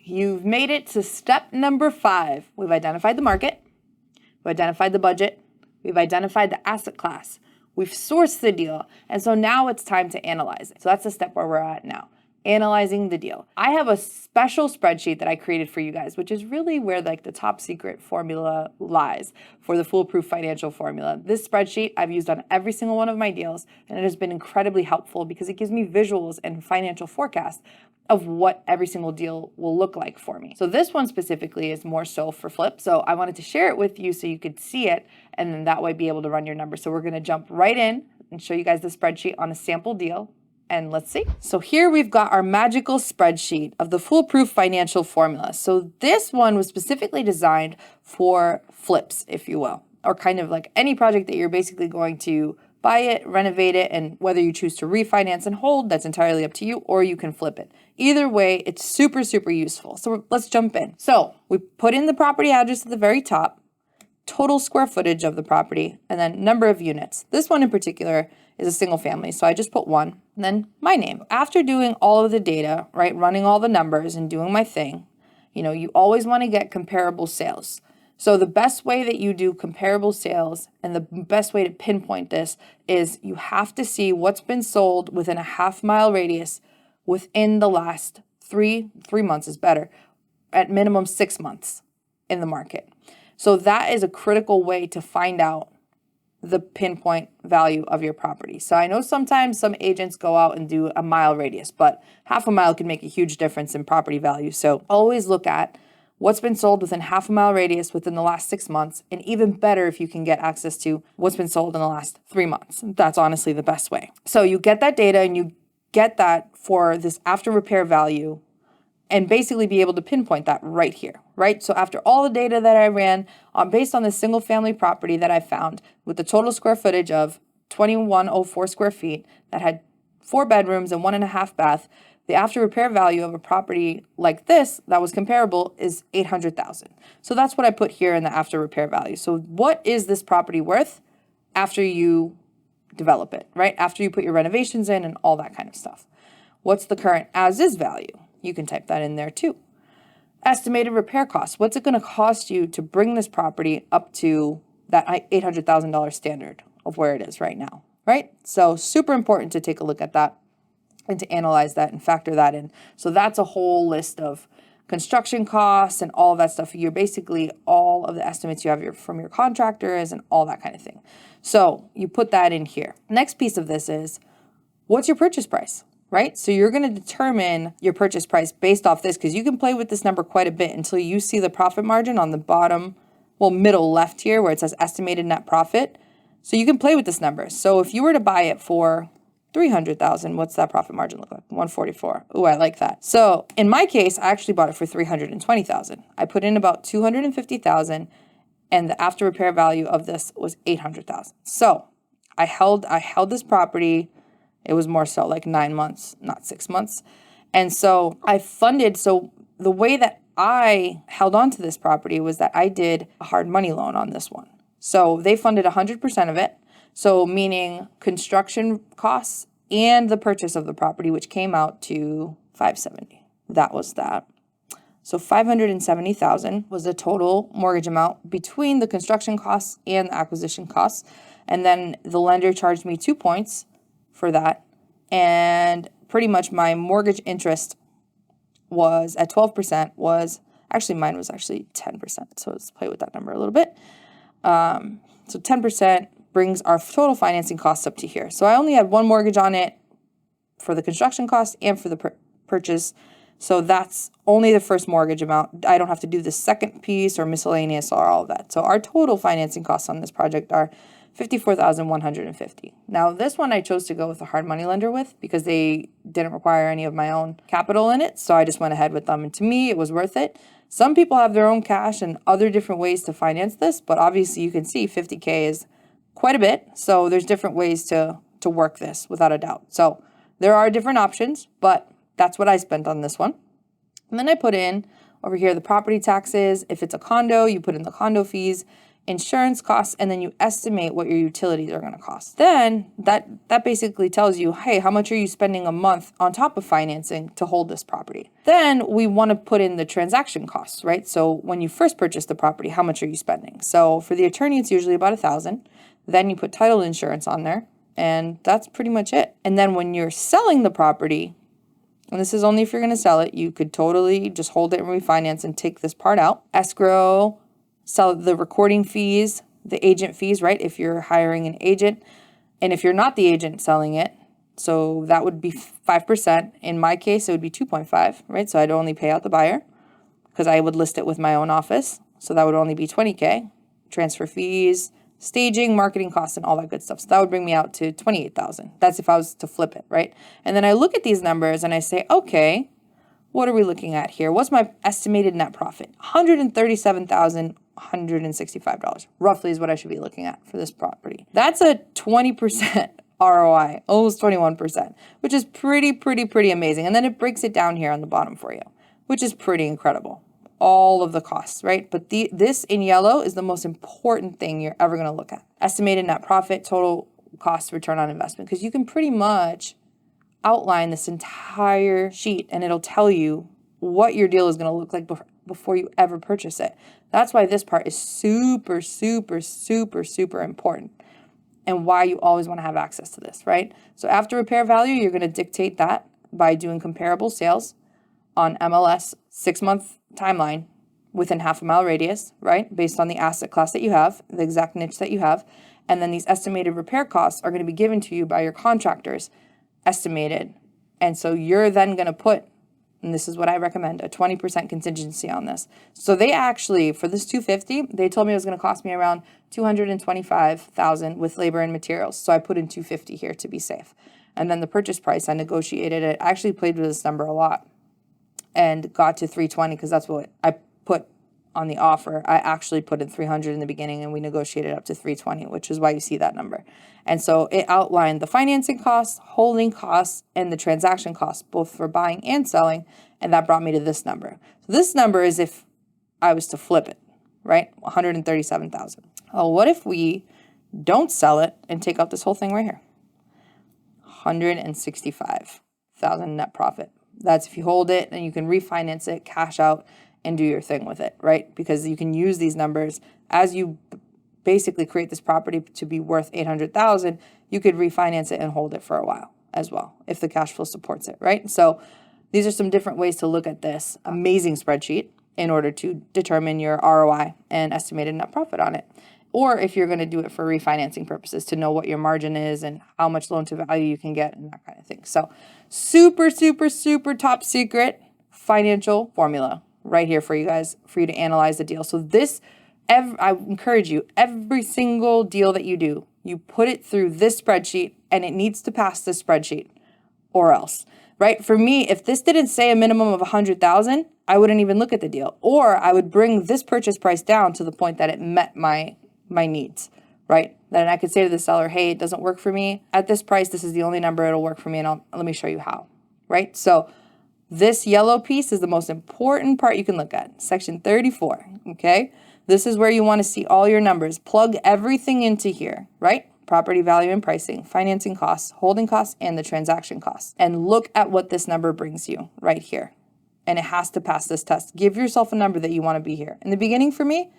You've made it to step number 5. We've identified the market. We've identified the budget. We've identified the asset class. We've sourced the deal. And so now it's time to analyze it. So that's the step where we're at now. Analyzing the deal. I have a special spreadsheet that I created for you guys, which is really where like the top secret formula lies for the foolproof financial formula. This spreadsheet I've used on every single one of my deals, and it has been incredibly helpful because it gives me visuals and financial forecasts of what every single deal will look like for me. So this one specifically is more so for flip. So I wanted to share it with you so you could see it and then that way be able to run your numbers. So we're gonna jump right in and show you guys the spreadsheet on a sample deal. And let's see. So here we've got our magical spreadsheet of the foolproof financial formula. So this one was specifically designed for flips, if you will, or kind of like any project that you're basically going to buy it, renovate it, and whether you choose to refinance and hold, that's entirely up to you, or you can flip it. Either way, it's super, super useful. So let's jump in. So we put in the property address at the very top, total square footage of the property, and then number of units. This one in particular is a single family, so I just put 1, and then my name. After doing all of the data, right, running all the numbers and doing my thing, you always want to get comparable sales. So the best way that you do comparable sales and the best way to pinpoint this is you have to see what's been sold within a half-mile radius within the last three months is better, at minimum 6 months in the market. So that is a critical way to find out the pinpoint value of your property. So I know sometimes some agents go out and do a mile radius, but half a mile can make a huge difference in property value. So always look at what's been sold within half a mile radius within the last 6 months, and even better if you can get access to what's been sold in the last 3 months. That's honestly the best way. So you get that data and you get that for this after repair value and basically be able to pinpoint that right here, right? So after all the data that I ran based on this single family property that I found with the total square footage of 2104 square feet that had 4 bedrooms and 1.5 bath, the after repair value of a property like this that was comparable is $800,000. So that's what I put here in the after repair value. So what is this property worth after you develop it, right? After you put your renovations in and all that kind of stuff. What's the current as-is value? You can type that in there too. Estimated repair costs. What's it going to cost you to bring this property up to that $800,000 standard of where it is right now, right? So super important to take a look at that and to analyze that and factor that in. So that's a whole list of construction costs and all of that stuff. You're basically all of the estimates you have from your contractors and all that kind of thing. So you put that in here. Next piece of this is, what's your purchase price, right? So you're going to determine your purchase price based off this, because you can play with this number quite a bit until you see the profit margin on the bottom, middle left here where it says estimated net profit. So you can play with this number. So if you were to buy it for $300,000, what's that profit margin look like? 144. Ooh, I like that. So in my case, I actually bought it for $320,000. I put in about $250,000, and the after repair value of this was $800,000. So I held this property. It was more so like 9 months, not 6 months. And so I funded. So the way that I held on to this property was that I did a hard money loan on this one. So they funded 100% of it. So meaning construction costs and the purchase of the property, which came out to $570,000. That was that. So $570,000 was the total mortgage amount between the construction costs and the acquisition costs. And then the lender charged me 2 points for that. And pretty much my mortgage interest was at 12%, mine was actually 10%. So let's play with that number a little bit. So 10% brings our total financing costs up to here. So I only had one mortgage on it for the construction cost and for the purchase. So that's only the first mortgage amount. I don't have to do the second piece or miscellaneous or all of that. So our total financing costs on this project are $54,150. Now this one I chose to go with a hard money lender with because they didn't require any of my own capital in it. So I just went ahead with them. And to me, it was worth it. Some people have their own cash and other different ways to finance this, but obviously you can see 50K is quite a bit. So there's different ways to work this without a doubt. So there are different options, but that's what I spent on this one. And then I put in over here the property taxes. If it's a condo, you put in the condo fees. insurance costs, and then you estimate what your utilities are going to cost. Then that basically tells you, hey, how much are you spending a month on top of financing to hold this property? Then we want to put in the transaction costs, right? So when you first purchase the property, how much are you spending? So for the attorney, it's usually about $1,000. Then you put title insurance on there, and that's pretty much it. And then when you're selling the property, and this is only if you're going to sell it, you could totally just hold it and refinance and take this part out. Escrow, sell the recording fees, the agent fees, right? If you're hiring an agent, and if you're not the agent selling it, so that would be 5%. In my case, it would be 2.5, right? So I'd only pay out the buyer because I would list it with my own office. So that would only be $20K. Transfer fees, staging, marketing costs, and all that good stuff. So that would bring me out to $28,000. That's if I was to flip it, right? And then I look at these numbers and I say, okay, what are we looking at here? What's my estimated net profit? $137,165 roughly is what I should be looking at for this property. That's a 20% ROI, almost 21%, which is pretty amazing. And then it breaks it down here on the bottom for you, which is pretty incredible. All of the costs, right? But this in yellow is the most important thing you're ever going to look at. Estimated net profit, total cost return on investment, because you can pretty much outline this entire sheet and it'll tell you what your deal is going to look like before you ever purchase it. That's why this part is super important and why you always want to have access to this, right? So after repair value, you're going to dictate that by doing comparable sales on MLS 6-month timeline within half a mile radius, right? Based on the asset class that you have, the exact niche that you have. And then these estimated repair costs are going to be given to you by your contractors, estimated. And so you're then going to put, and this is what I recommend, a 20% contingency on this. So they actually, for this $250,000, they told me it was going to cost me around $225,000 with labor and materials. So I put in $250,000 here to be safe. And then the purchase price, I negotiated it. I actually played with this number a lot and got to $320,000 because that's what I put on the offer. I actually put in $300,000 in the beginning and we negotiated up to $320,000, which is why you see that number. And so it outlined the financing costs, holding costs, and the transaction costs, both for buying and selling. And that brought me to this number. So this number is if I was to flip it, right? $137,000. Oh, what if we don't sell it and take out this whole thing right here? $165,000 net profit. That's if you hold it and you can refinance it, cash out, and do your thing with it, right? Because you can use these numbers as you basically create this property to be worth $800,000. You could refinance it and hold it for a while as well if the cash flow supports it, right? So these are some different ways to look at this amazing spreadsheet in order to determine your ROI and estimated net profit on it. Or if you're going to do it for refinancing purposes, to know what your margin is and how much loan to value you can get and that kind of thing. So super top secret financial formula right here for you guys, for you to analyze the deal. So this, I encourage you, every single deal that you do, you put it through this spreadsheet and it needs to pass this spreadsheet or else, right? For me, if this didn't say a minimum of $100,000, I wouldn't even look at the deal, or I would bring this purchase price down to the point that it met my needs, right? Then I could say to the seller, hey, it doesn't work for me at this price. This is the only number it'll work for me. And let me show you how, right? So this yellow piece is the most important part you can look at. Section 34, okay? This is where you want to see all your numbers. Plug everything into here, right? Property value and pricing, financing costs, holding costs, and the transaction costs. And look at what this number brings you right here. And it has to pass this test. Give yourself a number that you want to be here. In the beginning for me,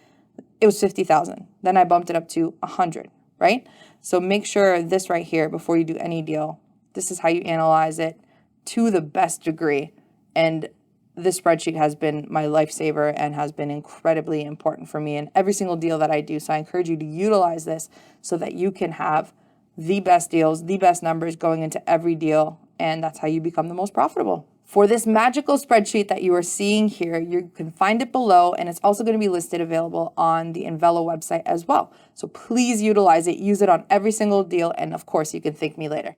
it was 50,000. Then I bumped it up to 100, right? So make sure this right here before you do any deal, this is how you analyze it to the best degree. And this spreadsheet has been my lifesaver and has been incredibly important for me in every single deal that I do. So I encourage you to utilize this so that you can have the best deals, the best numbers going into every deal. And that's how you become the most profitable. For this magical spreadsheet that you are seeing here, you can find it below, and it's also going to be listed available on the Invelo website as well. So please utilize it, use it on every single deal, and of course, you can thank me later.